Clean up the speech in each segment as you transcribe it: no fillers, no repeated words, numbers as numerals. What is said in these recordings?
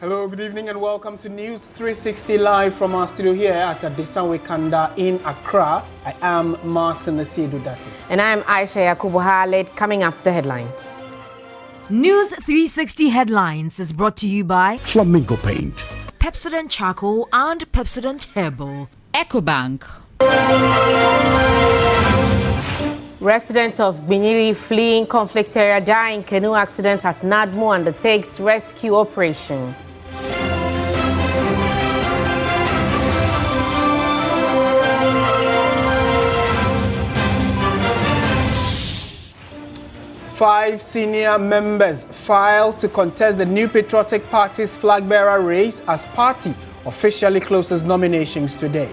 Hello, good evening and welcome to News 360 live from our studio here at Adesanwe Kanda in Accra. I am Martin Asiedu-Dartey. And I am Ayisha Yakubu. Coming up, the headlines. News 360 Headlines is brought to you by Flamingo Paint, Pepsodent Charcoal and Pepsodent Herbal, EcoBank. Residents of Binyiri fleeing conflict area die in canoe accident as NADMO undertakes rescue operation. Five senior members filed to contest the New Patriotic Party's flag bearer race as party officially closes nominations today.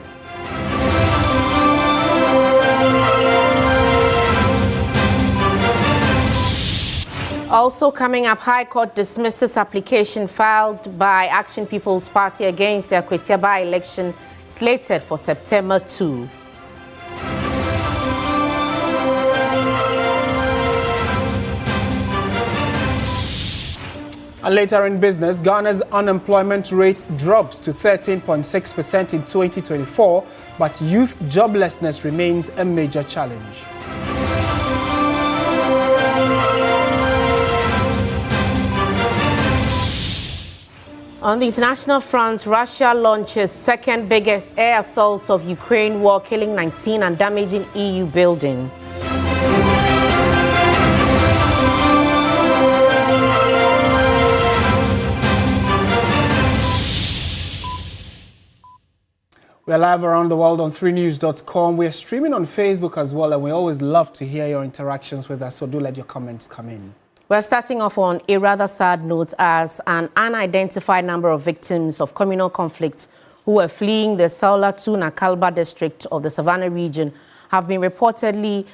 Also coming up, High Court dismisses application filed by Action People's Party against the Akwetia by-election slated for September 2. And later in business, Ghana's unemployment rate drops to 13.6% in 2024, but youth joblessness remains a major challenge. On the international front, Russia launches second biggest air assault of Ukraine war, killing 19 and damaging EU building. We're live around the world on 3news.com. We're streaming on Facebook as well, and we always love to hear your interactions with us, so do let your comments come in. We're starting off on a rather sad note as an unidentified number of victims of communal conflict who were fleeing the Saula-Tuna Kalba district of the Savannah region have reportedly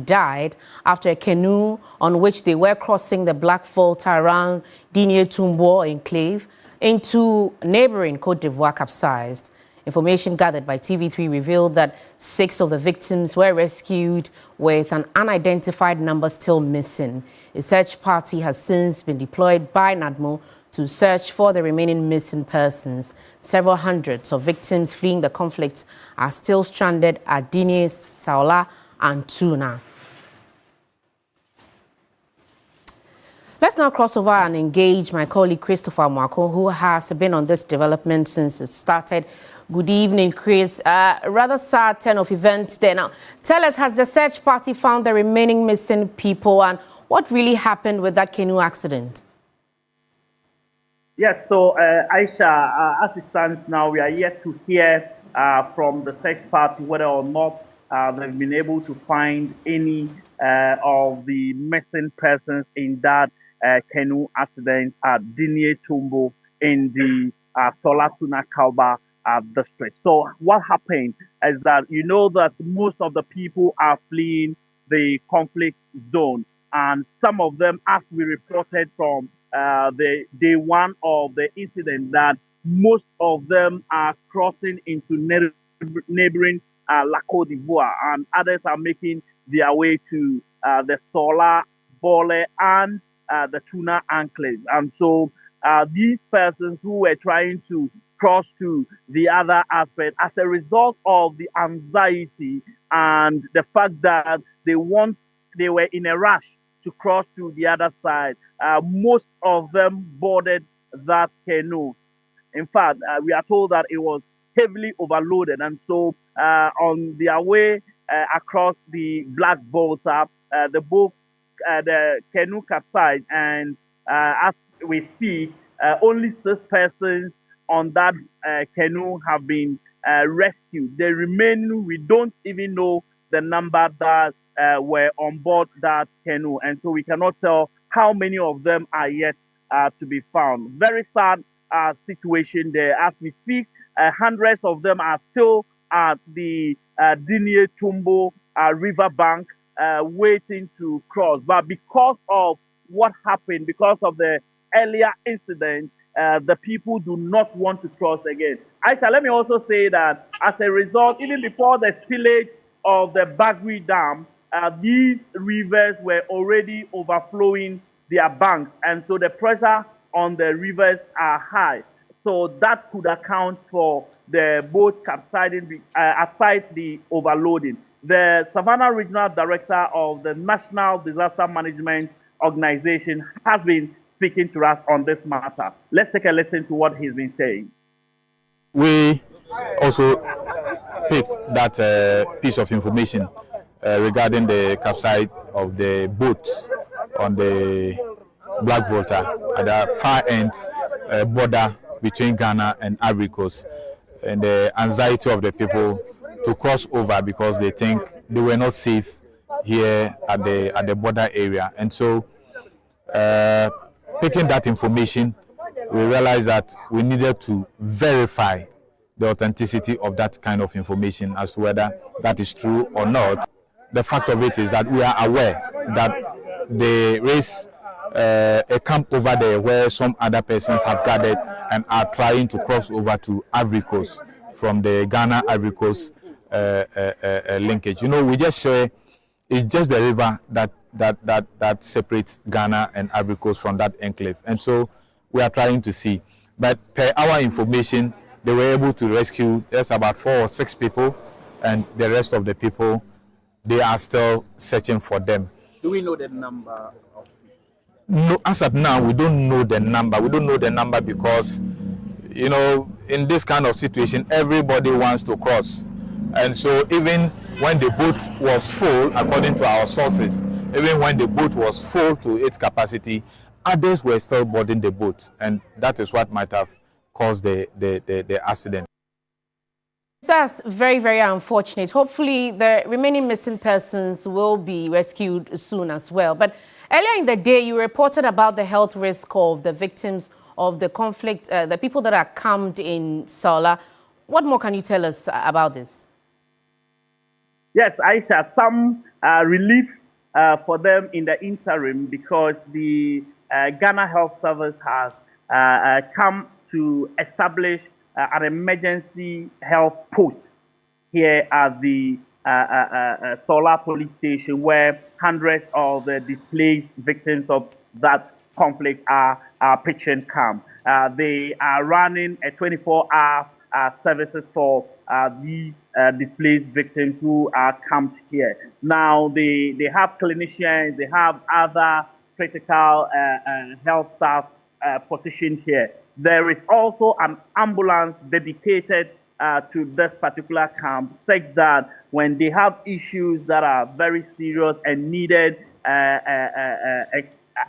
died after a canoe on which they were crossing the Black Volta around Digne-Tumbo enclave into neighboring Côte d'Ivoire capsized. Information gathered by TV3 revealed that 6 of the victims were rescued, with an unidentified number still missing. A search party has since been deployed by NADMO to search for the remaining missing persons. Several hundreds of victims fleeing the conflict are still stranded at Digne, Saula, and Tuna. Let's now cross over and engage my colleague Christopher Mwako, who has been on this development since it started. Good evening, Chris. Rather sad turn of events there. Now, tell us, has the search party found the remaining missing people, and what really happened with that canoe accident? Yes, so Ayisha, as it stands now, we are yet to hear from the search party whether or not they've been able to find any of the missing persons in that canoe accident at Digne-Tumbo in the Saula-Tuna Kalba district. So what happened is that you know that most of the people are fleeing the conflict zone, and some of them, as we reported from the day one of the incident, that most of them are crossing into neighboring La Côte d'Ivoire, and others are making their way to the Sola, Bole, and the Tuna enclave. And so these persons who were trying to cross to the other aspect, as a result of the anxiety and the fact that they were in a rush to cross to the other side, most of them boarded that canoe. In fact, we are told that it was heavily overloaded, and so on their way across the Black Volta, the canoe capsized, and as we speak, only 6 persons on that canoe have been rescued. The remaining, we don't even know the number that were on board that canoe, and so we cannot tell how many of them are yet to be found. Very sad situation there. As we speak, hundreds of them are still at the Digne-Tumbo river bank waiting to cross. But because of what happened, because of the earlier incident, the people do not want to cross again. Ayisha, let me also say that as a result, even before the spillage of the Bagui Dam, these rivers were already overflowing their banks. And so the pressure on the rivers are high. So that could account for the boat capsizing aside the overloading. The Savannah Regional Director of the National Disaster Management Organization has been speaking to us on this matter. Let's take a listen to what he's been saying. We also picked that piece of information regarding the capsize of the boat on the Black Volta at the far end border between Ghana and Ivory Coast, and the anxiety of the people to cross over because they think they were not safe here at the border area. And so picking that information, we realized that we needed to verify the authenticity of that kind of information as to whether that is true or not. The fact of it is that we are aware that there is a camp over there where some other persons have gathered and are trying to cross over to Ivory Coast from the Ghana-Ivory Coast linkage. You know, we just share, it's just the river that separates Ghana and Ivory Coast from that enclave. And so we are trying to see. But per our information, they were able to rescue just about 4 or 6 people, and the rest of the people, they are still searching for them. Do we know the number of people? No, as of now, we don't know the number. We don't know the number because, you know, in this kind of situation, everybody wants to cross. And so even when the boat was full, according to our sources, even when the boat was full to its capacity, others were still boarding the boat. And that is what might have caused the accident. That's very, very unfortunate. Hopefully, the remaining missing persons will be rescued soon as well. But earlier in the day, you reported about the health risk of the victims of the conflict, the people that are camped in Saula. What more can you tell us about this? Yes, Ayisha, some relief for them in the interim because the Ghana Health Service has come to establish an emergency health post here at the Solar Police Station, where hundreds of the displaced victims of that conflict are pitching camp. They are running a 24-hour services for these displaced victims who are camped here. Now, they have clinicians, they have other critical health staff positioned here. There is also an ambulance dedicated to this particular camp, such that when they have issues that are very serious and needed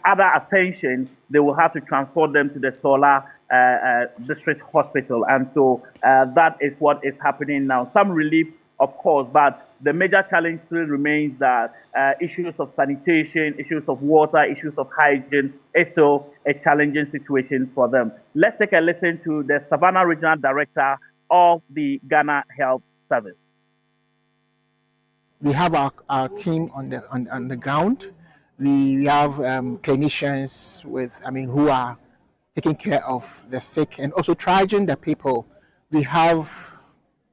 other attention, they will have to transport them to the Solar District Hospital. And so that is what is happening now. Some relief, of course, but the major challenge still remains that issues of sanitation, issues of water, issues of hygiene is still a challenging situation for them. Let's take a listen to the Savannah Regional Director of the Ghana Health Service. We have our team on the ground. We have clinicians who are taking care of the sick and also triaging the people. We have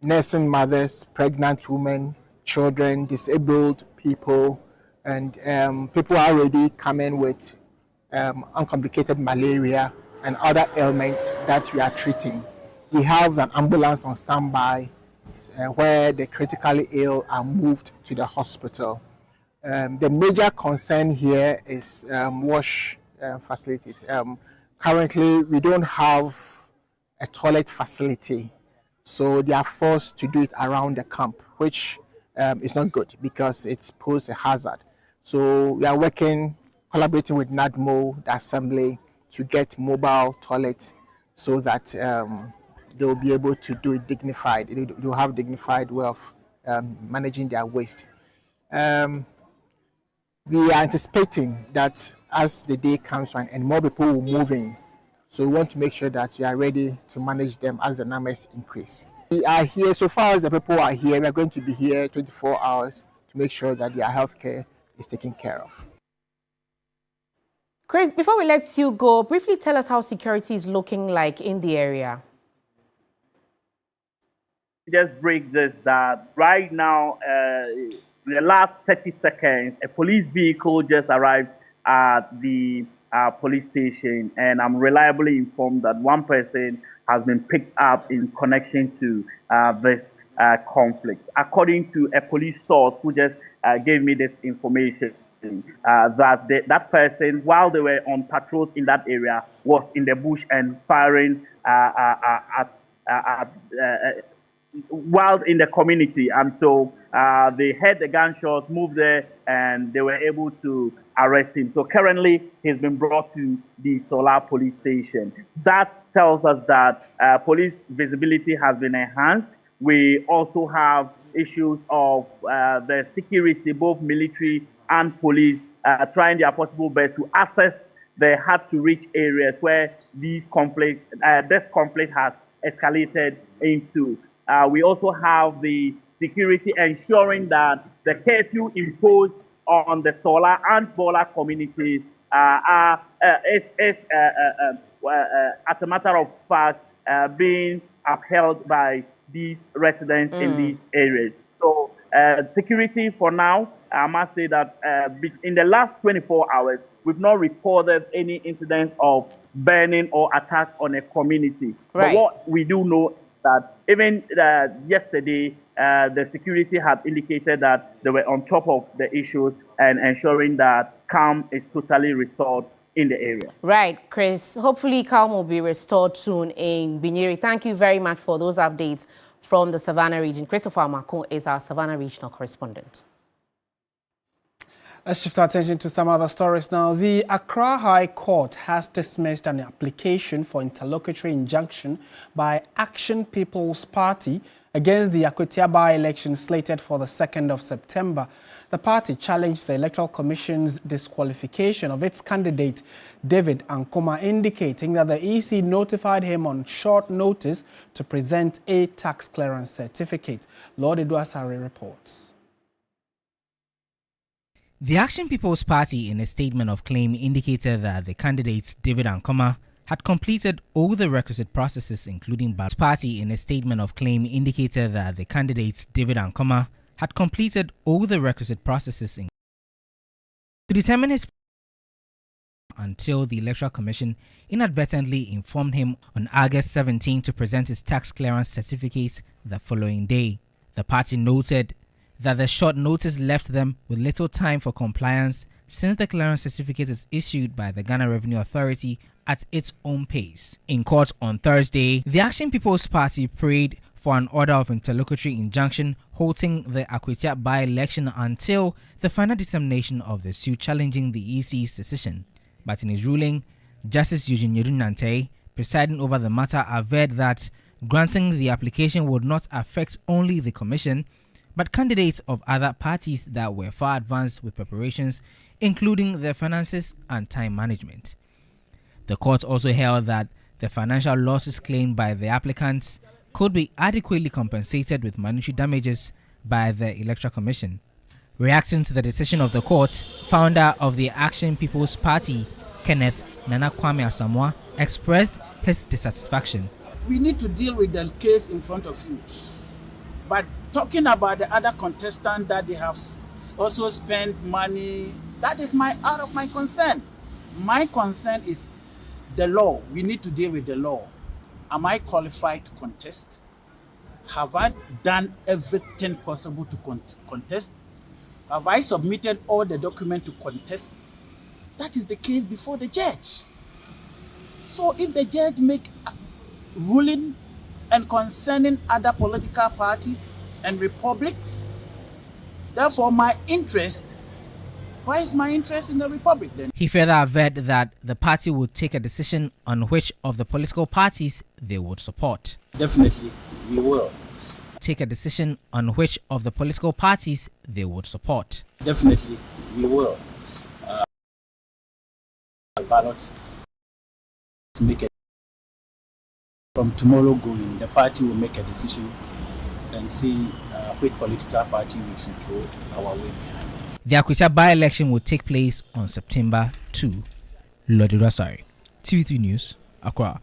nursing mothers, pregnant women, children, disabled people, and people are already coming with uncomplicated malaria and other ailments that we are treating. We have an ambulance on standby where the critically ill are moved to the hospital. The major concern here is wash facilities. Currently, we don't have a toilet facility, so they are forced to do it around the camp, which is not good because it poses a hazard. So we are collaborating with NADMO, the assembly, to get mobile toilets so that they'll be able to do it dignified. They'll have dignified way of managing their waste. We are anticipating that as the day comes on and more people will move in, so we want to make sure that we are ready to manage them as the numbers increase. We are here, so far as the people are here, we are going to be here 24 hours to make sure that their health care is taken care of. Chris, before we let you go, briefly tell us how security is looking like in the area. Just break this that right now, in the last 30 seconds, a police vehicle just arrived at the police station, and I'm reliably informed that one person has been picked up in connection to this conflict. According to a police source who just gave me this information, that person, while they were on patrols in that area, was in the bush and firing while in the community, and so they heard the gunshots, moved there, and they were able to arrest him. So currently, he's been brought to the Solar police station. That tells us that police visibility has been enhanced. We also have issues of the security, both military and police, trying their possible best to access the hard-to-reach areas where this conflict has escalated into. We also have the security ensuring that the curfew imposed on the Solar and Bola communities is as a matter of fact, being upheld by these residents in these areas. So security for now, I must say that in the last 24 hours, we've not reported any incidents of burning or attack on a community. Right. But what we do know that even yesterday, the security had indicated that they were on top of the issues and ensuring that calm is totally restored in the area. Right, Chris. Hopefully calm will be restored soon in Binyeri. Thank you very much for those updates from the Savannah region. Christopher Amako is our Savannah regional correspondent. Let's shift our attention to some other stories now. The Accra High Court has dismissed an application for interlocutory injunction by Action People's Party against the Akwatia by-election slated for the 2nd of September. The party challenged the Electoral Commission's disqualification of its candidate, David Ankoma, indicating that the EC notified him on short notice to present a tax clearance certificate. Lord Eduasare reports. The Action People's Party, in a statement of claim, indicated that the candidate, David Ankoma, had completed all the requisite processes, including ballot. Party, in a statement of claim, indicated that the candidate, David Ankoma, had completed all the requisite processes to determine his until the Electoral Commission inadvertently informed him on August 17 to present his tax clearance certificate the following day. The party noted that the short notice left them with little time for compliance since the clearance certificate is issued by the Ghana Revenue Authority at its own pace. In court on Thursday, the Action People's Party prayed for an order of interlocutory injunction halting the Akwatia by-election until the final determination of the suit challenging the EC's decision. But in his ruling, Justice Eugene Nante, presiding over the matter, averred that granting the application would not affect only the Commission, but candidates of other parties that were far advanced with preparations, including their finances and time management. The court also held that the financial losses claimed by the applicants could be adequately compensated with monetary damages by the Electoral Commission. Reacting to the decision of the court, founder of the Action People's Party, Kenneth Nana Kwame Asamoah, expressed his dissatisfaction. We need to deal with the case in front of you. But talking about the other contestant that they have also spent money, that is out of my concern. My concern is the law. We need to deal with the law. Am I qualified to contest? Have I done everything possible to contest? Have I submitted all the documents to contest? That is the case before the judge. So if the judge make a ruling and concerning other political parties and republics, therefore my interest, why is my interest in the republic then? He further averred that the party would take a decision on which of the political parties they would support. Definitely, we will. Take a decision on which of the political parties they would support. Definitely, we will. Ballots to make it. From tomorrow going, the party will make a decision and see which political party we should throw our way behind. The Akwatia by-election will take place on September 2. Lodi Rasari, TV3 News, Accra.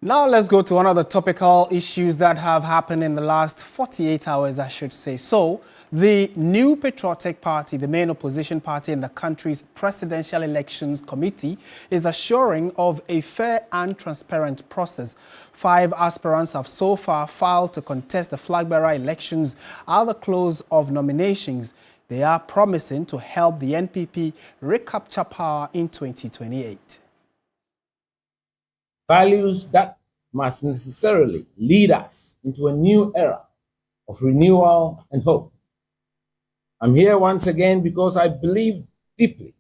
Now let's go to one of the topical issues that have happened in the last 48 hours, I should say. So, the New Patriotic Party, the main opposition party in the country's presidential elections committee, is assuring of a fair and transparent process. 5 aspirants have so far filed to contest the flag bearer elections at the close of nominations. They are promising to help the NPP recapture power in 2028. Values that must necessarily lead us into a new era of renewal and hope. I'm here once again because I believe deeply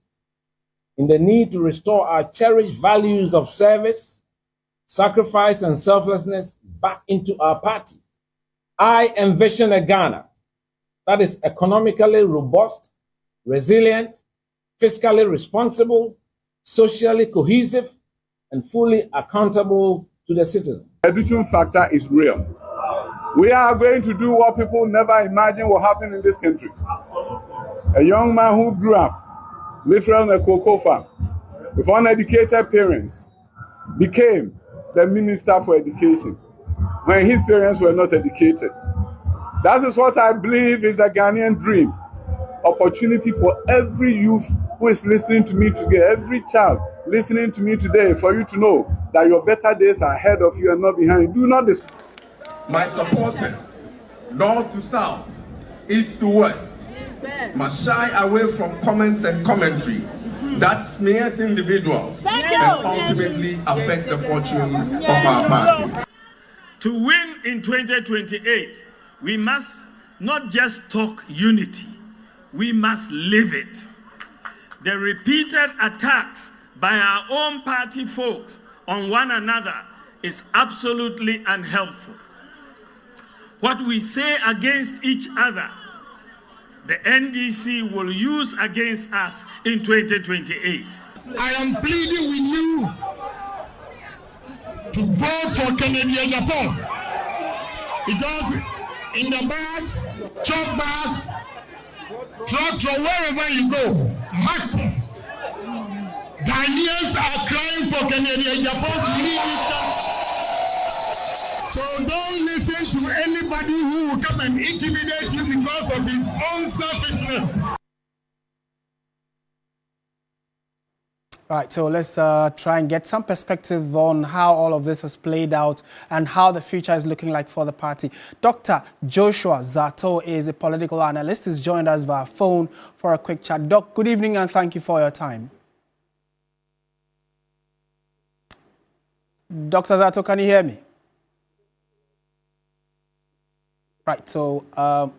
in the need to restore our cherished values of service, sacrifice, and selflessness back into our party. I envision a Ghana that is economically robust, resilient, fiscally responsible, socially cohesive, and fully accountable to the citizen. The addiction factor is real. We are going to do what people never imagined will happen in this country. A young man who grew up literally in a cocoa farm with uneducated parents became the minister for education when his parents were not educated. That is what I believe is the Ghanaian dream. Opportunity for every youth who is listening to me today, every child listening to me today, for you to know that your better days are ahead of you and not behind you. Do not despair. My supporters, north to south, east to west, must shy away from comments and commentary that smears individuals and ultimately affects the fortunes of our party. To win in 2028, we must not just talk unity, we must live it. The repeated attacks by our own party folks on one another is absolutely unhelpful. What we say against each other, the NDC will use against us in 2028. I am pleading with you to vote for Kennedy Japan, because in the bus, chop bus, truck, or wherever you go, market, Ghanaians are crying for Kennedy Japan to leave this country. So don't listen to anybody who will come and intimidate you because of his own selfishness. Right, so let's try and get some perspective on how all of this has played out and how the future is looking like for the party. Dr. Joshua Zato is a political analyst. He's joined us via phone for a quick chat. Doc, good evening and thank you for your time. Dr. Zato, can you hear me? Right, so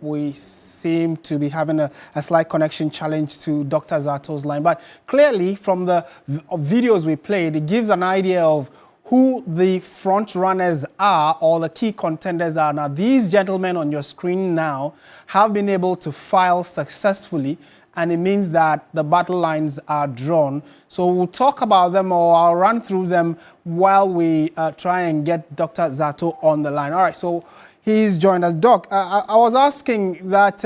we seem to be having a slight connection challenge to Dr. Zato's line. But clearly, from the videos we played, it gives an idea of who the front runners are or the key contenders are. Now, these gentlemen on your screen now have been able to file successfully, and it means that the battle lines are drawn. So we'll talk about them, or I'll run through them while we try and get Dr. Zato on the line. All right, so he's joined us. Doc, I was asking that,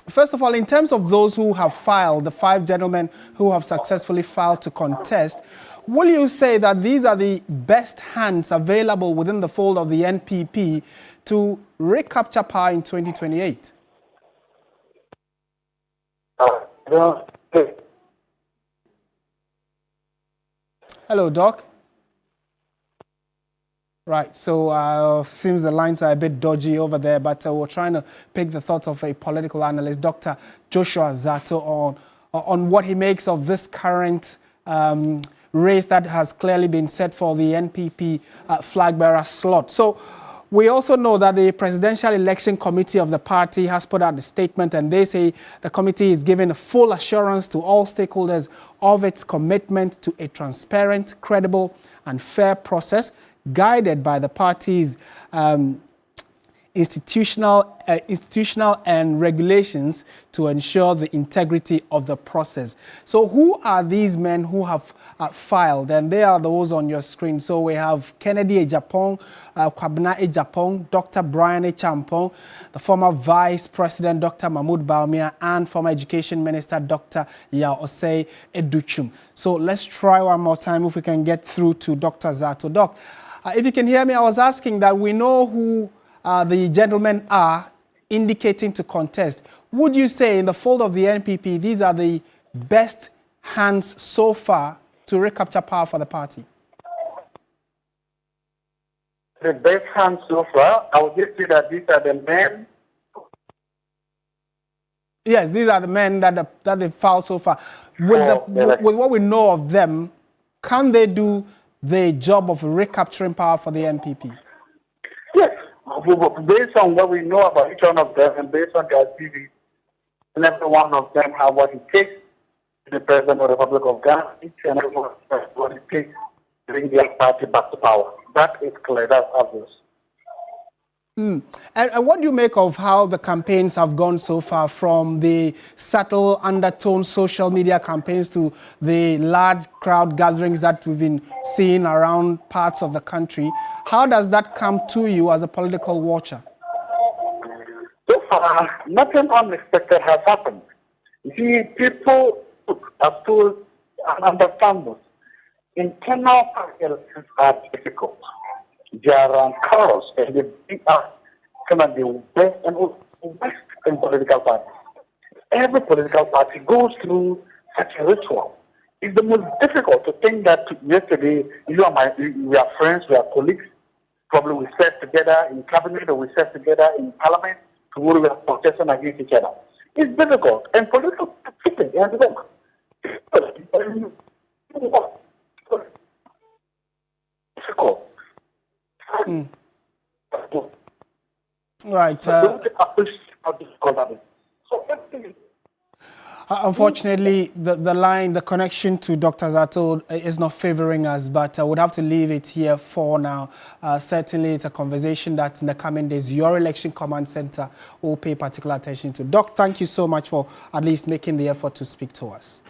first of all, in terms of those who have filed, the 5 gentlemen who have successfully filed to contest, will you say that these are the best hands available within the fold of the NPP to recapture power in 2028? Hello, Doc. Right, so seems the lines are a bit dodgy over there, but we're trying to pick the thoughts of a political analyst, Dr. Joshua Zato, on what he makes of this current race that has clearly been set for the NPP flag bearer slot. So we also know that the Presidential Election Committee of the party has put out a statement, and they say the committee is giving a full assurance to all stakeholders of its commitment to a transparent, credible, and fair process, guided by the party's institutional and regulations to ensure the integrity of the process. So who are these men who have filed? And they are those on your screen. So we have Kennedy Ejapong, Kwabena Ejapong, Dr. Brian Echampong, the former Vice President, Dr. Mahmoud Bawumia, and former Education Minister, Dr. Yaosei Educhum. So let's try one more time if we can get through to Dr. Zato. Doc, If you can hear me, I was asking that we know who the gentlemen are indicating to contest. Would you say in the fold of the NPP, these are the best hands so far to recapture power for the party? The best hands so far, I would just say that these are the men. Yes, these are the men that they've fouled so far. With what we know of them, can they do the job of recapturing power for the NPP? Yes, based on what we know about each one of them and based on their CV, and every one of them have what it takes to be president of the Republic of Ghana, each and every one of them has what it takes to bring their party back to power. That is clear, that's obvious. And what do you make of how the campaigns have gone so far, from the subtle undertone social media campaigns to the large crowd gatherings that we've been seeing around parts of the country? How does that come to you as a political watcher? So far, nothing unexpected has happened. You see, people have told and understand this. Internal party elections are difficult. They are chaos, and they bring out some of the best and worst in political parties. Every political party goes through such a ritual. It's the most difficult to think that yesterday you and we are friends, we are colleagues. Probably we sat together in cabinet or we sat together in parliament. Tomorrow we are protesting against each other. It's difficult, and political people difficult. Right. Unfortunately, the connection to Dr. Zato is not favoring us, but I would have to leave it here for now. Certainly, it's a conversation that in the coming days, your election command center will pay particular attention to. Doc, thank you so much for at least making the effort to speak to us.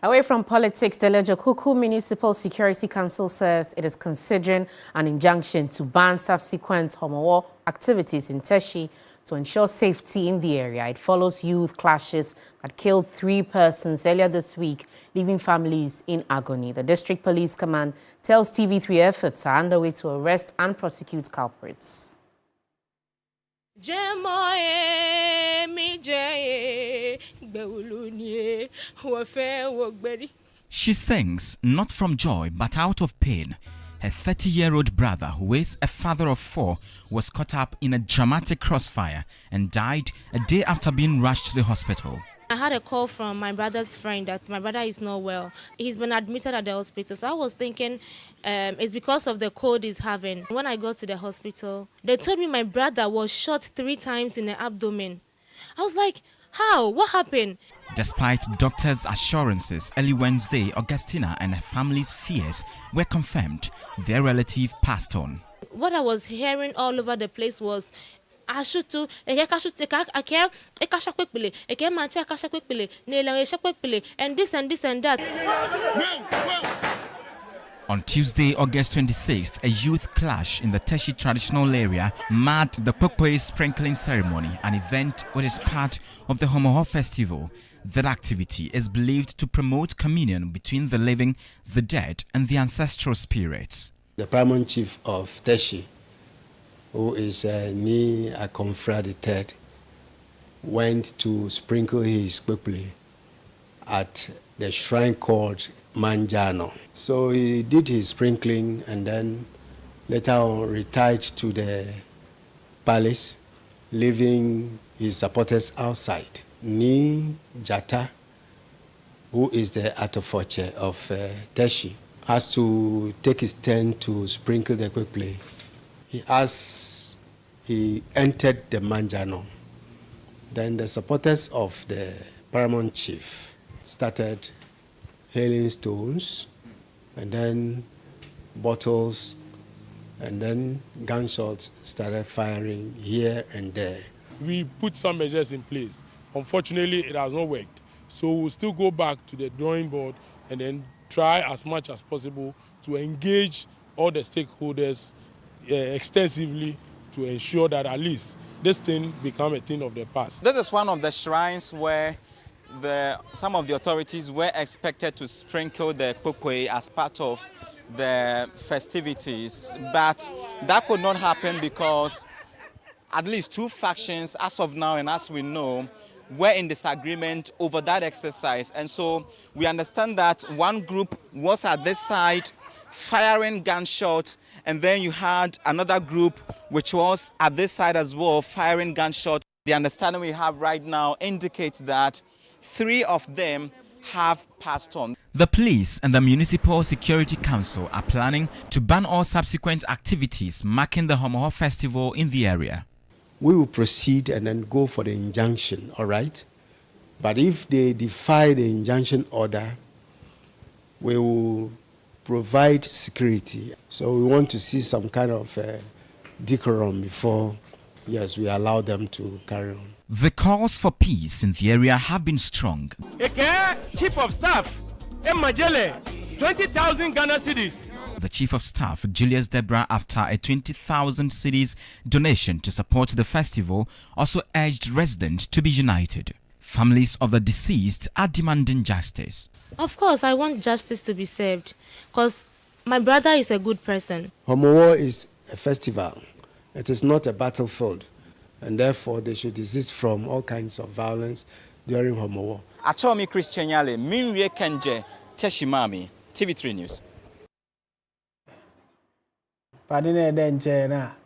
Away from politics, the Ayisha Municipal Security Council says it is considering an injunction to ban subsequent homo activities in Teshi to ensure safety in the area. It follows youth clashes that killed 3 persons earlier this week, leaving families in agony. The District Police Command tells TV3 efforts are underway to arrest and prosecute culprits. She sings not from joy but out of pain. Her 30-year-old brother, who is a father of 4, was caught up in a dramatic crossfire and died a day after being rushed to the hospital. I had a call from my brother's friend that my brother is not well. He's been admitted at the hospital. So I was thinking it's because of the cold he's having. When I got to the hospital, they told me my brother was shot 3 times in the abdomen. I was like, how? What happened? Despite doctors' assurances, early Wednesday, Augustina and her family's fears were confirmed. Their relative passed on. What I was hearing all over the place was, and this and that. On Tuesday, August 26th, a youth clash in the Teshi traditional area marred the Pokpoe sprinkling ceremony, an event which is part of the Homoho festival. That activity is believed to promote communion between the living, the dead, and the ancestral spirits. The paramount chief of Teshi, who is Ni Akomfra III, went to sprinkle his Kpekpele at the shrine called Manjano. So he did his sprinkling and then later on retired to the palace, leaving his supporters outside. Ni Jata, who is the Atofoche of Teshi, has to take his turn to sprinkle the Kpekpele. As he entered the Manjano, then the supporters of the paramount chief started hailing stones and then bottles, and then gunshots started firing here and there. We put some measures in place. Unfortunately, it has not worked. So we'll still go back to the drawing board and then try as much as possible to engage all the stakeholders extensively to ensure that at least this thing become a thing of the past. This is one of the shrines where some of the authorities were expected to sprinkle the Pokpoe as part of the festivities, but that could not happen because at least two factions, as of now and as we know, were in disagreement over that exercise. And so we understand that one group was at this side firing gunshots, and then you had another group which was at this side as well firing gunshots. The understanding we have right now indicates that 3 of them have passed on. The police and the Municipal Security Council are planning to ban all subsequent activities marking the Homoho Festival in the area. We will proceed and then go for the injunction, all right? But if they defy the injunction order, we will provide security. So we want to see some kind of decorum before, yes, we allow them to carry on. The calls for peace in the area have been strong. Chief of Staff, Majele, 20,000 Ghana cedis. The Chief of Staff, Julius Debra, after a 20,000 cedis donation to support the festival, also urged residents to be united. Families of the deceased are demanding justice. Of course, I want justice to be served because my brother is a good person. Homoho is a festival. It is not a battlefield. And therefore, they should desist from all kinds of violence during Homoho. Atomi Christian Yale, Minwe Kenje, Teshimami, TV3 News.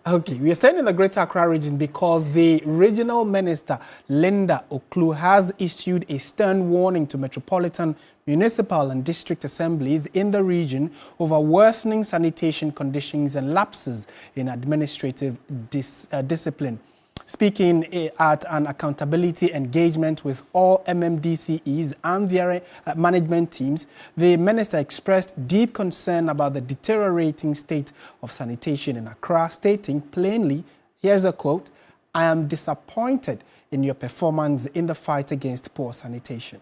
Okay, we are staying in the Greater Accra region because the regional minister, Linda Oklu, has issued a stern warning to metropolitan, municipal and district assemblies in the region over worsening sanitation conditions and lapses in administrative discipline. Speaking at an accountability engagement with all MMDCEs and their management teams, the minister expressed deep concern about the deteriorating state of sanitation in Accra, stating plainly, here's a quote, "I am disappointed in your performance in the fight against poor sanitation."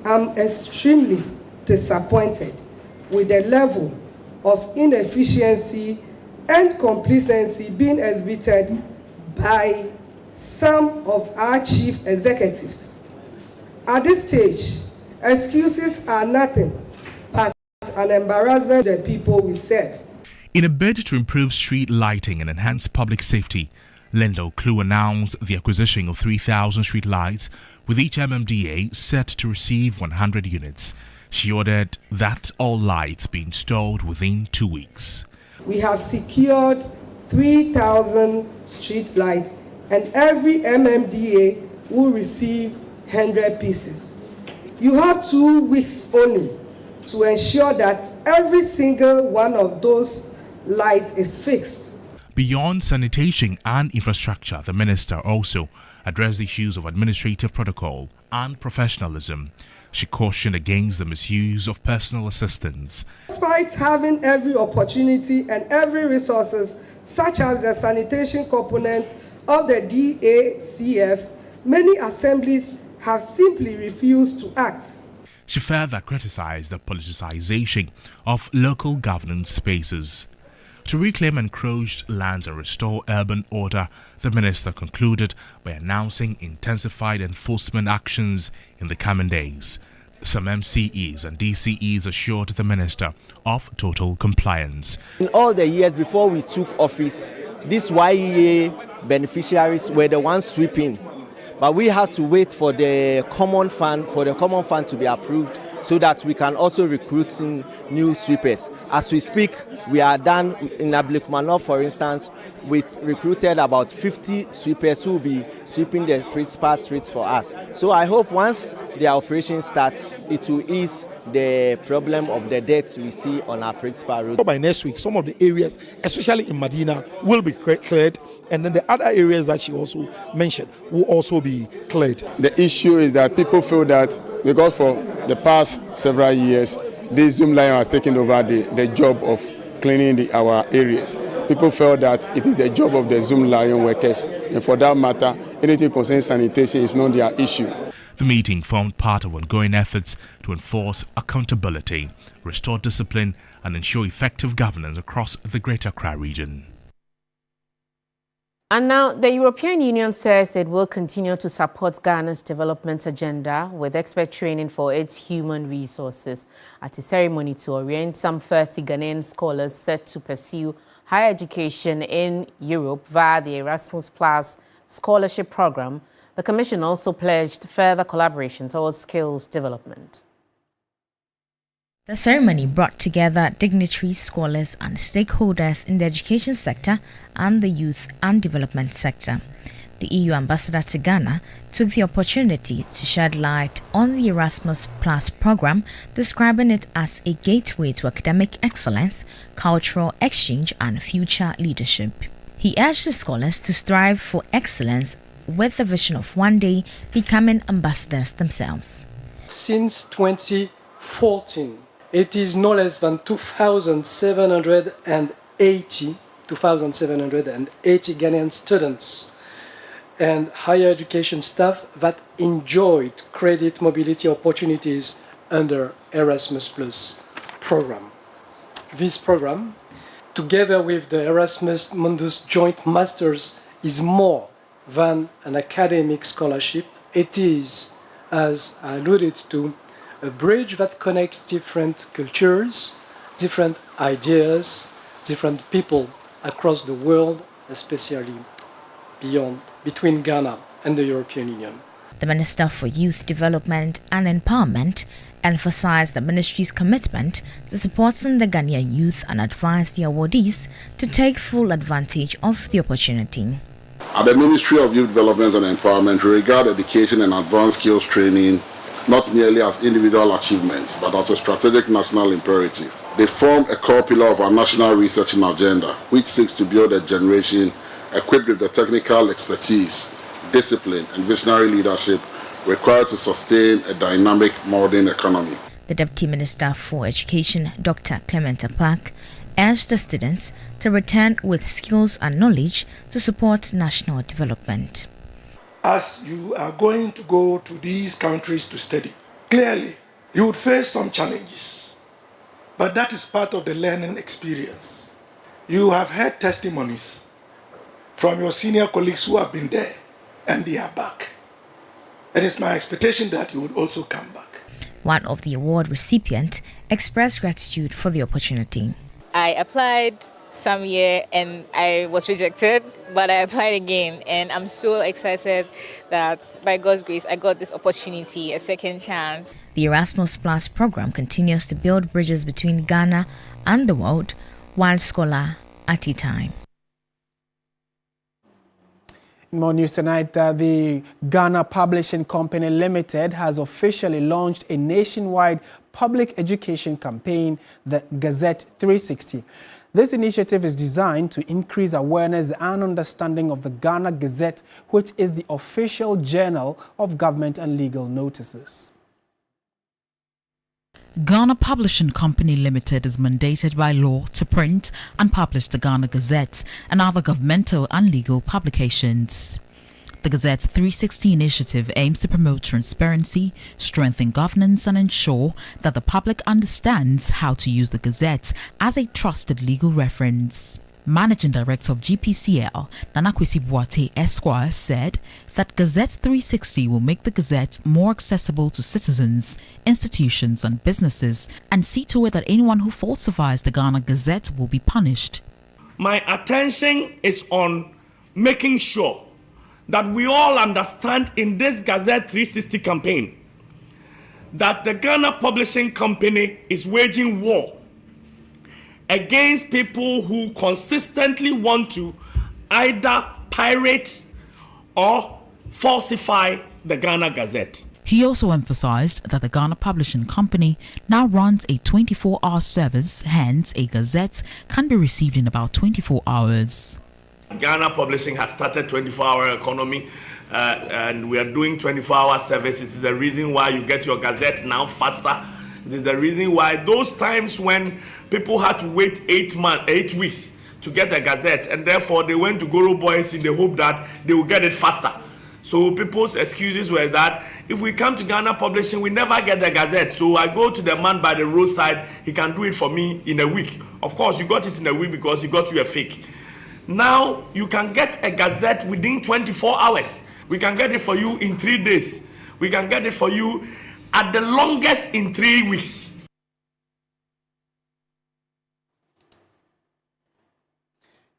I'm extremely disappointed with the level of inefficiency and complacency being exhibited by some of our chief executives. At this stage, excuses are nothing but an embarrassment to the people we serve. In a bid to improve street lighting and enhance public safety, Linda Oklu announced the acquisition of 3,000 street lights, with each MMDA set to receive 100 units. She ordered that all lights be installed within 2 weeks. We have secured 3,000 street lights and every MMDA will receive 100 pieces. You have 2 weeks only to ensure that every single one of those lights is fixed. Beyond sanitation and infrastructure, the minister also addressed issues of administrative protocol and professionalism. She cautioned against the misuse of personal assistants. Despite having every opportunity and every resources, such as the sanitation component of the DACF, many assemblies have simply refused to act. She further criticized the politicization of local governance spaces. To reclaim encroached lands and restore urban order, the minister concluded by announcing intensified enforcement actions in the coming days. Some MCEs and DCEs assured the minister of total compliance. In all the years before we took office, these YEA beneficiaries were the ones sweeping, but we have to wait for the common fund to be approved, so that we can also recruit new sweepers. As we speak, we are done in Ablikmano, for instance. We've recruited about 50 sweepers who will be sweeping the principal streets for us. So I hope once the operation starts, it will ease the problem of the debt we see on our principal road. By next week, some of the areas, especially in Medina, will be cleared, and then the other areas that she also mentioned will also be cleared. The issue is that people feel that because for the past several years, this Zoom Lion has taken over the job of cleaning our areas. People felt that it is the job of the Zoom Lion workers, and for that matter, anything concerning sanitation is not their issue. The meeting formed part of ongoing efforts to enforce accountability, restore discipline, and ensure effective governance across the Greater Accra region. And now, the European Union says it will continue to support Ghana's development agenda with expert training for its human resources at a ceremony to orient some 30 Ghanaian scholars set to pursue higher education in Europe via the Erasmus Plus scholarship program. The Commission also pledged further collaboration towards skills development. The ceremony brought together dignitaries, scholars and stakeholders in the education sector and the youth and development sector. The EU ambassador to Ghana took the opportunity to shed light on the Erasmus Plus program, describing it as a gateway to academic excellence, cultural exchange and future leadership. He urged the scholars to strive for excellence with the vision of one day becoming ambassadors themselves. Since 2014, it is no less than 2,780 Ghanaian students and higher education staff that enjoyed credit mobility opportunities under Erasmus Plus program. This program, together with the Erasmus Mundus Joint Masters, is more than an academic scholarship. It is, as I alluded to, a bridge that connects different cultures, different ideas, different people across the world, especially between Ghana and the European Union. The Minister for Youth Development and Empowerment emphasized the ministry's commitment to supporting the Ghanaian youth and advised the awardees to take full advantage of the opportunity. At the Ministry of Youth Development and Empowerment, we regard education and advanced skills training not merely as individual achievements, but as a strategic national imperative. They form a core pillar of our national researching agenda, which seeks to build a generation equipped with the technical expertise, discipline, and visionary leadership required to sustain a dynamic modern economy. The Deputy Minister for Education, Dr. Clement Apak, urged the students to return with skills and knowledge to support national development. As you are going to go to these countries to study, clearly you would face some challenges, but that is part of the learning experience. You have heard testimonies from your senior colleagues who have been there and they are back. And it's my expectation that you would also come back. One of the award recipients expressed gratitude for the opportunity. I applied some year and I was rejected, but I applied again, and I'm so excited that by God's grace I got this opportunity, a second chance. The Erasmus Plus program continues to build bridges between Ghana and the world, one scholar at a time. In more news tonight, the Ghana Publishing Company Limited has officially launched a nationwide public education campaign, the Gazette 360. This initiative is designed to increase awareness and understanding of the Ghana Gazette, which is the official journal of government and legal notices. Ghana Publishing Company Limited is mandated by law to print and publish the Ghana Gazette and other governmental and legal publications. The Gazette 360 initiative aims to promote transparency, strengthen governance, and ensure that the public understands how to use the Gazette as a trusted legal reference. Managing Director of GPCL, Nanakwesi Boate Esquire, said that Gazette 360 will make the Gazette more accessible to citizens, institutions, and businesses, and see to it that anyone who falsifies the Ghana Gazette will be punished. My attention is on making sure that we all understand in this Gazette 360 campaign that the Ghana Publishing Company is waging war against people who consistently want to either pirate or falsify the Ghana Gazette. He also emphasized that the Ghana Publishing Company now runs a 24-hour service, hence a Gazette can be received in about 24 hours. Ghana Publishing has started 24-hour economy and we are doing 24-hour service. It is the reason why you get your Gazette now faster. It is the reason why those times when people had to wait 8 weeks to get a Gazette, and therefore they went to Goro Boys in the hope that they will get it faster. So people's excuses were that if we come to Ghana Publishing, we never get the Gazette. So I go to the man by the roadside, he can do it for me in a week. Of course, you got it in a week because he got you a fake. Now you can get a gazette within 24 hours. We can get it for you in 3 days. We can get it for you at the longest in 3 weeks.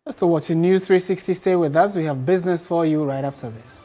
You're still watching News 360. Stay with us. We have business for you right after this.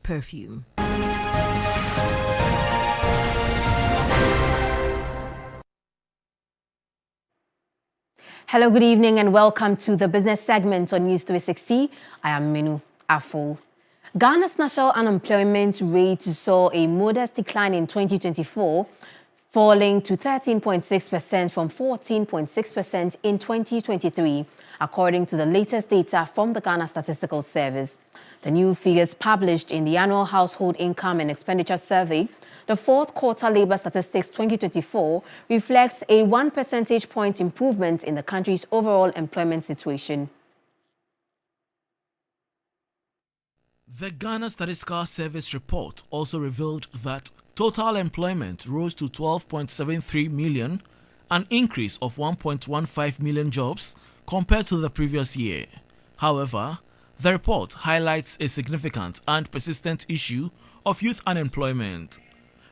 Perfume. Hello, good evening, and welcome to the business segment on News 360. I am Minu Aful. Ghana's national unemployment rate saw a modest decline in 2024 falling to 13.6% from 14.6% in 2023, according to the latest data from the Ghana Statistical Service. The new figures published in the annual Household Income and Expenditure Survey, the fourth quarter labor statistics 2024, reflects a 1 percentage point improvement in the country's overall employment situation. The Ghana Statistical Service report also revealed that total employment rose to 12.73 million, an increase of 1.15 million jobs compared to the previous year. However, the report highlights a significant and persistent issue of youth unemployment.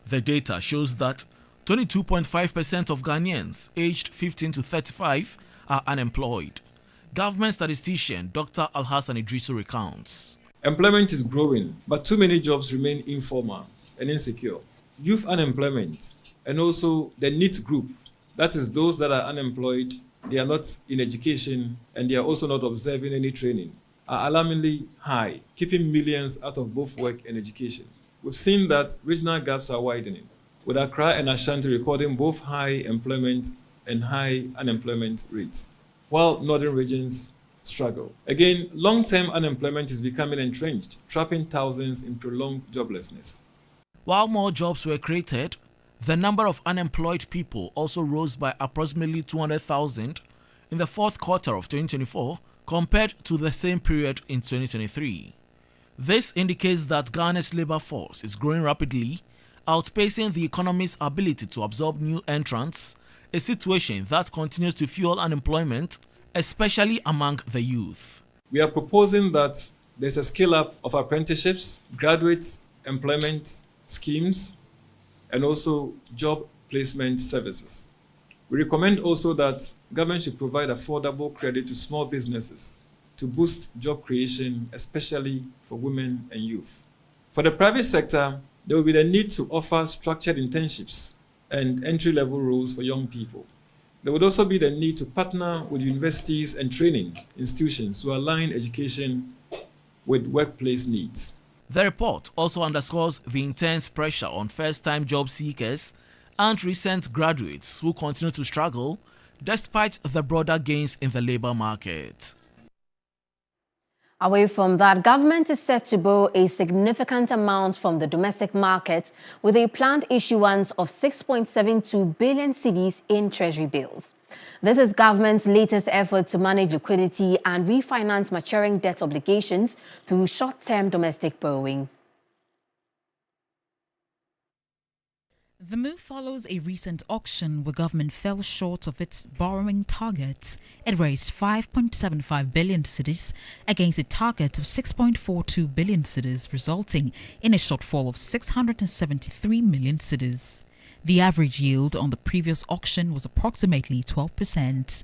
The data shows that 22.5% of Ghanaians aged 15 to 35 are unemployed. Government statistician Dr. Alhassan Idrisu recounts. Employment is growing, but too many jobs remain informal and insecure. Youth unemployment and also the NEET group, that is those that are unemployed, they are not in education and they are also not observing any training, are alarmingly high, keeping millions out of both work and education. We've seen that regional gaps are widening, with Accra and Ashanti recording both high employment and high unemployment rates, while northern regions struggle. Again, long-term unemployment is becoming entrenched, trapping thousands in prolonged joblessness. While more jobs were created, the number of unemployed people also rose by approximately 200,000 in the fourth quarter of 2024 compared to the same period in 2023. This indicates that Ghana's labor force is growing rapidly, outpacing the economy's ability to absorb new entrants, a situation that continues to fuel unemployment, especially among the youth. We are proposing that there's a scale-up of apprenticeships, graduate employment schemes, and also job placement services. We recommend also that government should provide affordable credit to small businesses to boost job creation, especially for women and youth. For the private sector, there will be the need to offer structured internships and entry-level roles for young people. There would also be the need to partner with universities and training institutions to align education with workplace needs. The report also underscores the intense pressure on first-time job seekers and recent graduates who continue to struggle despite the broader gains in the labor market. Away from that, government is set to borrow a significant amount from the domestic market with a planned issuance of 6.72 billion cedis in treasury bills. This is government's latest effort to manage liquidity and refinance maturing debt obligations through short-term domestic borrowing. The move follows a recent auction where government fell short of its borrowing target. It raised 5.75 billion cedis against a target of 6.42 billion cedis, resulting in a shortfall of 673 million cedis. The average yield on the previous auction was approximately 12%.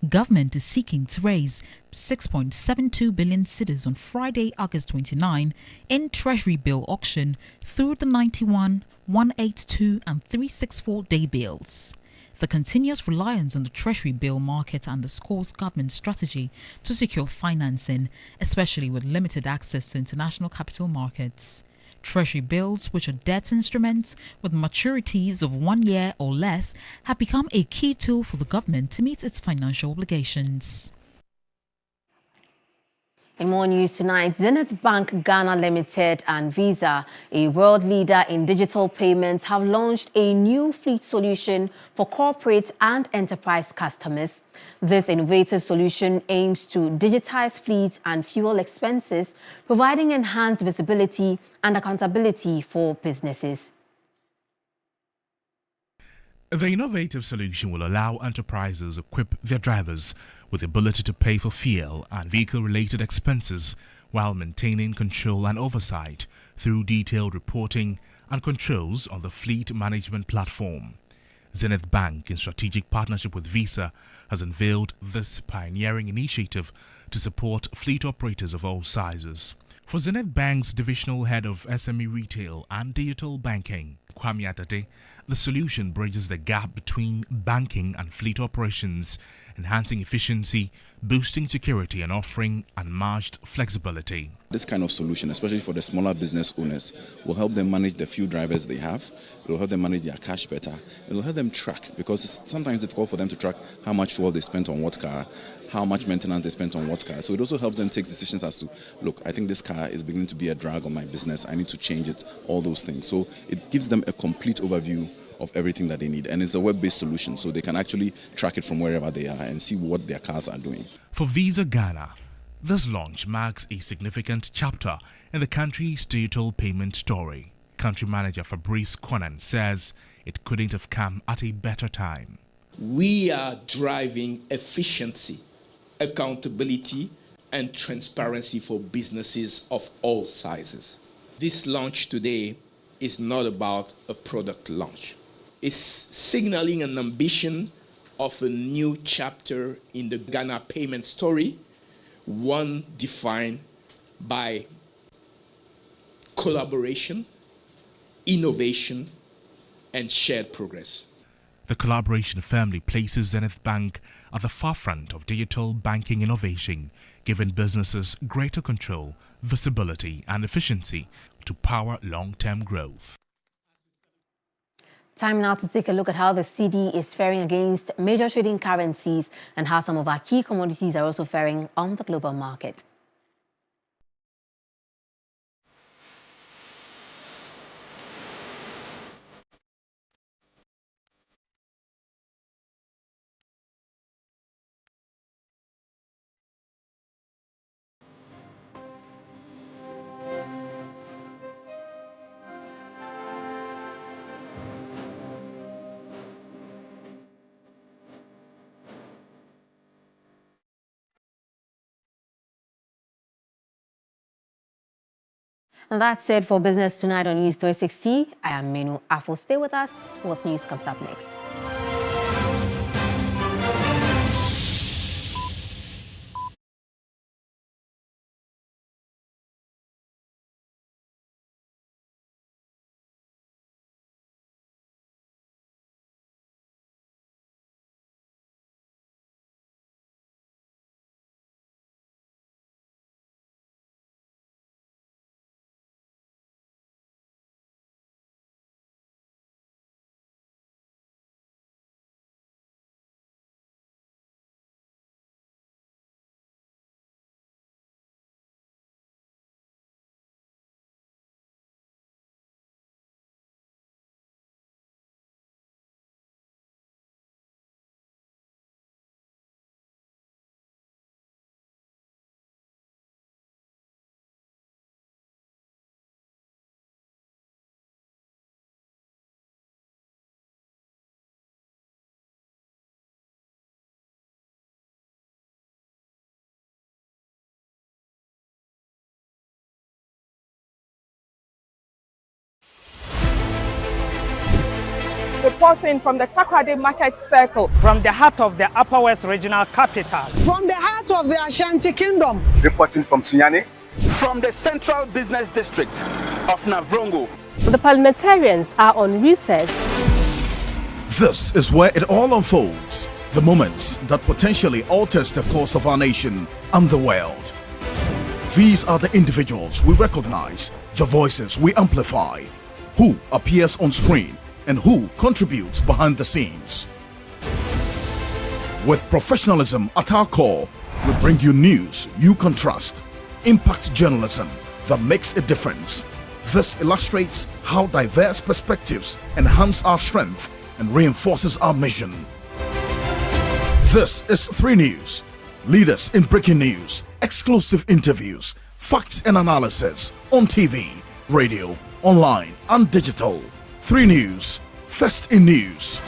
Government is seeking to raise 6.72 billion cedis on Friday, August 29, in Treasury bill auction through the 91, 182 and 364 day bills. The continuous reliance on the Treasury bill market underscores government's strategy to secure financing, especially with limited access to international capital markets. Treasury bills, which are debt instruments with maturities of 1 year or less, have become a key tool for the government to meet its financial obligations. In more news tonight, Zenith Bank Ghana Limited and Visa, a world leader in digital payments, have launched a new fleet solution for corporate and enterprise customers. This innovative solution aims to digitize fleet and fuel expenses, providing enhanced visibility and accountability for businesses. The innovative solution will allow enterprises equip their drivers with the ability to pay for fuel and vehicle-related expenses while maintaining control and oversight through detailed reporting and controls on the fleet management platform. Zenith Bank, in strategic partnership with Visa, has unveiled this pioneering initiative to support fleet operators of all sizes. For Zenith Bank's divisional head of SME retail and digital banking, Kwame Adade, the solution bridges the gap between banking and fleet operations, enhancing efficiency, boosting security, and offering unmatched flexibility. This kind of solution, especially for the smaller business owners, will help them manage the few drivers they have. It will help them manage their cash better. It will help them track, because it's sometimes difficult for them to track how much fuel they spent on what car, how much maintenance they spent on what car. So it also helps them take decisions as to, look, I think this car is beginning to be a drag on my business. I need to change it, all those things. So it gives them a complete overview of everything that they need. And it's a web-based solution, so they can actually track it from wherever they are and see what their cars are doing. For Visa Ghana, this launch marks a significant chapter in the country's digital payment story. Country manager Fabrice Conan says it couldn't have come at a better time. We are driving efficiency, accountability, and transparency for businesses of all sizes. This launch today is not about a product launch. It's signaling an ambition of a new chapter in the Ghana payment story, one defined by collaboration, innovation, and shared progress. The collaboration firmly places Zenith Bank at the forefront of digital banking innovation, giving businesses greater control, visibility, and efficiency to power long-term growth. Time now to take a look at how the cedi is faring against major trading currencies and how some of our key commodities are also faring on the global market. And that's it for Business Tonight on News 360. I am Menu Afo. Stay with us. Sports News comes up next. Reporting from the Takoradi Market Circle, from the heart of the Upper West Regional Capital, from the heart of the Ashanti Kingdom, reporting from Sunyani, from the Central Business District of Navrongo. The parliamentarians are on recess. This is where it all unfolds, the moments that potentially alters the course of our nation and the world. These are the individuals we recognize, the voices we amplify, who appears on screen and who contributes behind the scenes. With professionalism at our core, we bring you news you can trust, impact journalism that makes a difference. This illustrates how diverse perspectives enhance our strength and reinforces our mission. This is 3 News, leaders in breaking news, exclusive interviews, facts and analysis on TV, radio, online and digital. 3 News, first in news.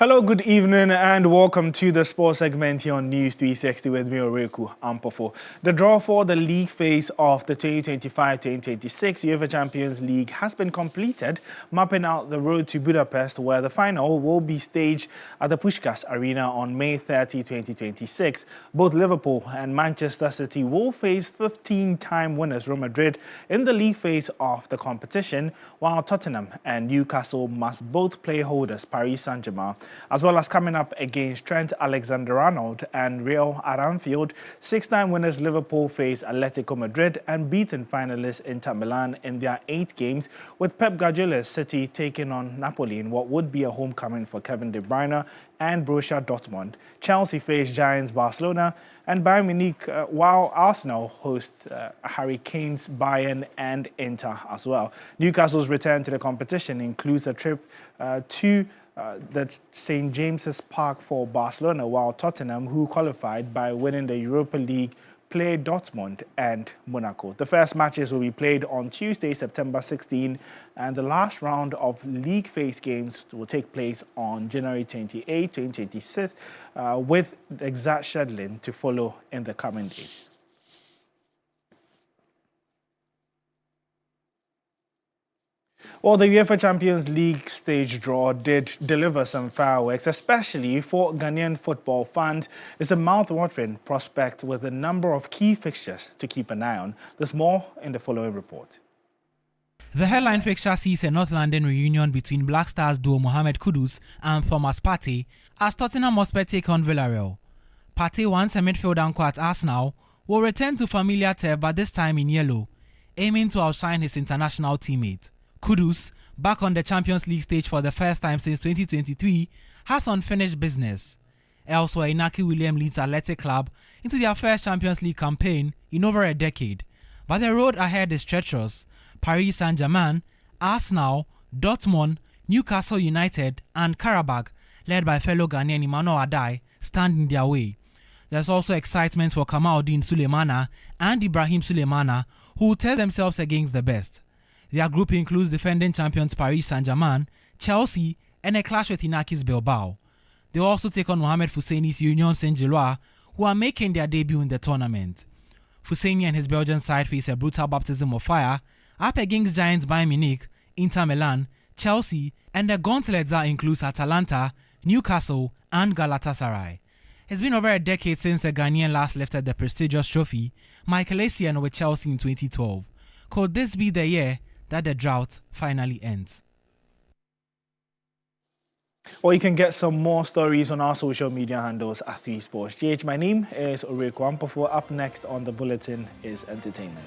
Hello, good evening, and welcome to the sports segment here on News 360 with me, Oreku Ampofo. The draw for the league phase of the 2025-2026 UEFA Champions League has been completed, mapping out the road to Budapest, where the final will be staged at the Puskás Arena on May 30, 2026. Both Liverpool and Manchester City will face 15-time winners Real Madrid in the league phase of the competition, while Tottenham and Newcastle must both play holders Paris Saint-Germain. As well as coming up against Trent Alexander-Arnold and Real at Anfield, 6-time winners Liverpool face Atletico Madrid and beaten finalists Inter Milan in their 8 games, with Pep Guardiola's City taking on Napoli in what would be a homecoming for Kevin De Bruyne and Borussia Dortmund. Chelsea face giants Barcelona and Bayern Munich, while Arsenal host Harry Kane's Bayern and Inter as well. Newcastle's return to the competition includes a trip to the St. James's Park for Barcelona, while Tottenham, who qualified by winning the Europa League, play Dortmund and Monaco. The first matches will be played on Tuesday, September 16, and the last round of league phase games will take place on January 28, 2026, with the exact scheduling to follow in the coming days. Well, the UEFA Champions League stage draw did deliver some fireworks, especially for Ghanaian football fans. It's a mouth-watering prospect with a number of key fixtures to keep an eye on. There's more in the following report. The headline fixture sees a North London reunion between Black Stars duo Mohamed Kudus and Thomas Partey as Tottenham Hotspur take on Villarreal. Partey, once a midfield anchor at Arsenal, will return to familiar turf, but this time in yellow, aiming to outshine his international teammate. Kudus, back on the Champions League stage for the first time since 2023, has unfinished business. Elsewhere, Inaki Williams leads Athletic Club into their first Champions League campaign in over a decade. But the road ahead is treacherous. Paris Saint-Germain, Arsenal, Dortmund, Newcastle United and Karabakh, led by fellow Ghanaian Emmanuel Adai, stand in their way. There's also excitement for Kamaldeen Sulemana and Ibrahim Sulemana, who will test themselves against the best. Their group includes defending champions Paris Saint-Germain, Chelsea, and a clash with Inaki's Bilbao. They will also take on Mohamed Fousseyni's Union Saint-Gilloise, who are making their debut in the tournament. Fousseyni and his Belgian side face a brutal baptism of fire up against giants Bayern Munich, Inter Milan, Chelsea, and the gauntlet that includes Atalanta, Newcastle, and Galatasaray. It's been over a decade since a Ghanaian last lifted the prestigious trophy, Michael Essien with Chelsea in 2012. Could this be the year that the drought finally ends? Or you can get some more stories on our social media handles at 3 Sports GH. My name is Oreku Ampofo. Up next on the bulletin is entertainment.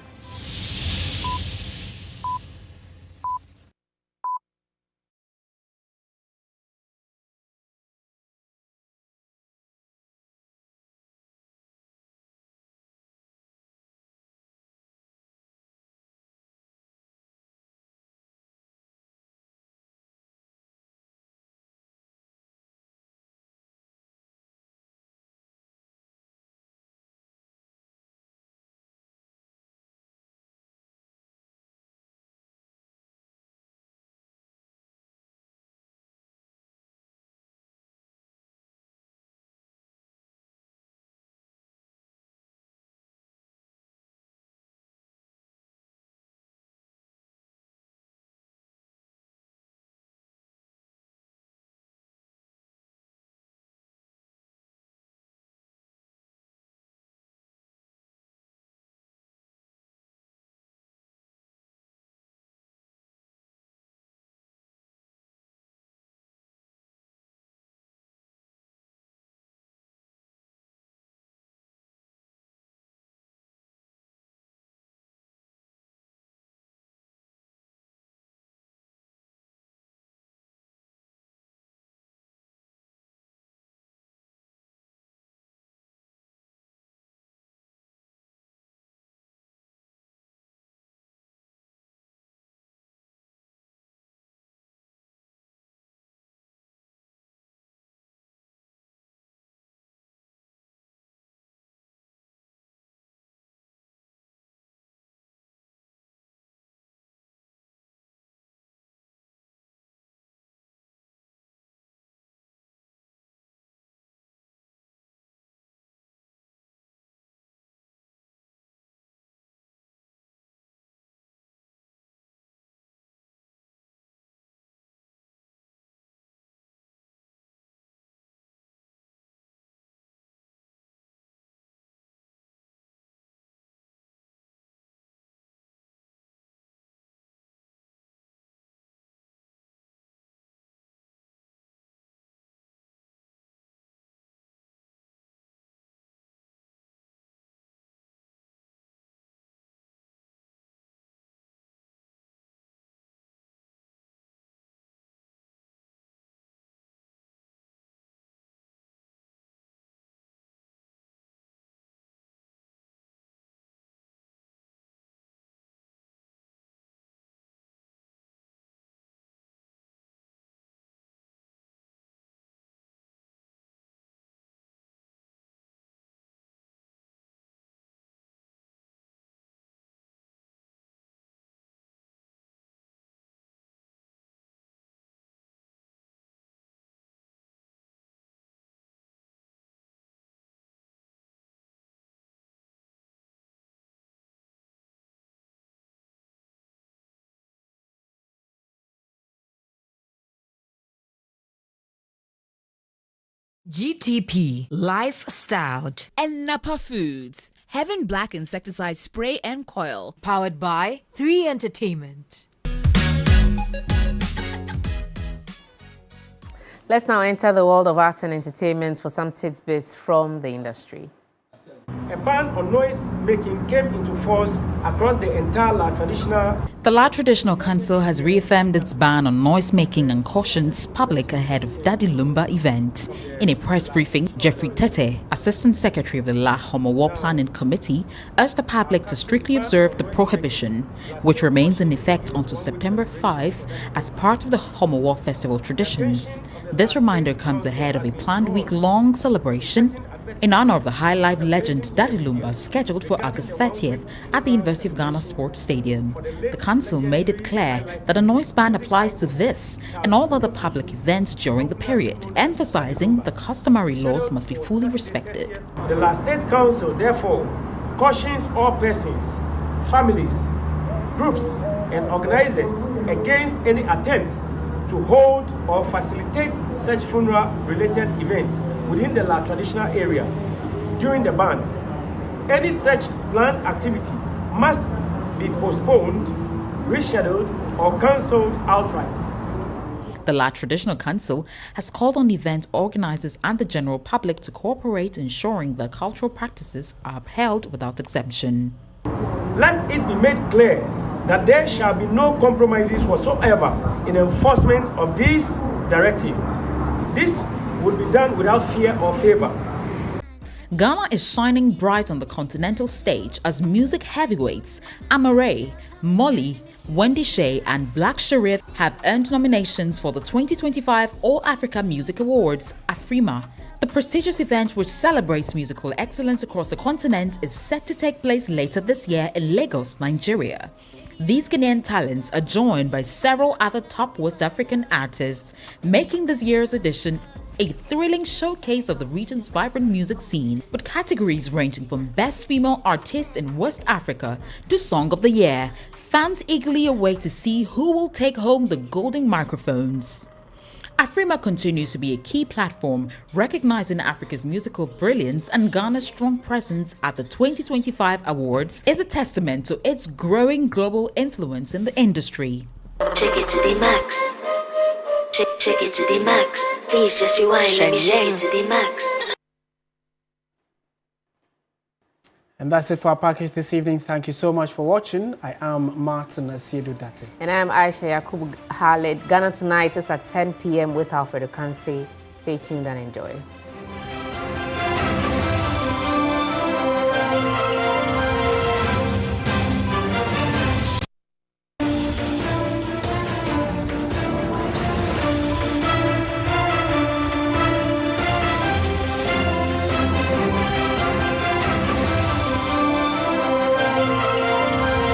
GTP, Lifestyled. And Napa Foods, Heaven Black Insecticide Spray and Coil. Powered by 3 Entertainment. Let's now enter the world of arts and entertainment for some tidbits from the industry. A ban on noise making came into force across the entire La Traditional. The La Traditional Council has reaffirmed its ban on noise making and cautions public ahead of Daddy Lumba event. In a press briefing, Jeffrey Tete, Assistant Secretary of the La Homowo Planning Committee, urged the public to strictly observe the prohibition, which remains in effect until September 5 as part of the Homowo Festival traditions. This reminder comes ahead of a planned week-long celebration in honor of the High Life legend Daddy Lumba, scheduled for August 30th at the University of Ghana Sports Stadium. The council made it clear that a noise ban applies to this and all other public events during the period, emphasizing the customary laws must be fully respected. The La State Council, therefore, cautions all persons, families, groups, and organizers against any attempt to hold or facilitate such funeral-related events within the La Traditional area during the ban. Any such planned activity must be postponed, rescheduled, or cancelled outright. The La Traditional Council has called on event organizers and the general public to cooperate, ensuring that cultural practices are upheld without exemption. Let it be made clear that there shall be no compromises whatsoever in enforcement of this directive. This will be done without fear or favor. Ghana is shining bright on the continental stage as music heavyweights Amare, Molly, Wendy Shea and Black Sharif have earned nominations for the 2025 All Africa Music Awards, AFRIMA. The prestigious event, which celebrates musical excellence across the continent, is set to take place later this year in Lagos, Nigeria. These Ghanaian talents are joined by several other top West African artists, making this year's edition a thrilling showcase of the region's vibrant music scene, with categories ranging from Best Female Artist in West Africa to Song of the Year. Fans eagerly await to see who will take home the golden microphones. AFRIMA continues to be a key platform recognizing Africa's musical brilliance, and Ghana's strong presence at the 2025 awards is a testament to its growing global influence in the industry. Take it to the max. Take it to the max. Please just rewind. Let me shake it to the max. And that's it for our package this evening. Thank you so much for watching. I am Martin Asiedu-Dartey. And I am Ayisha Yakubu. Ghana Tonight is at 10 p.m. with Alfredo Kansi. Stay tuned and enjoy.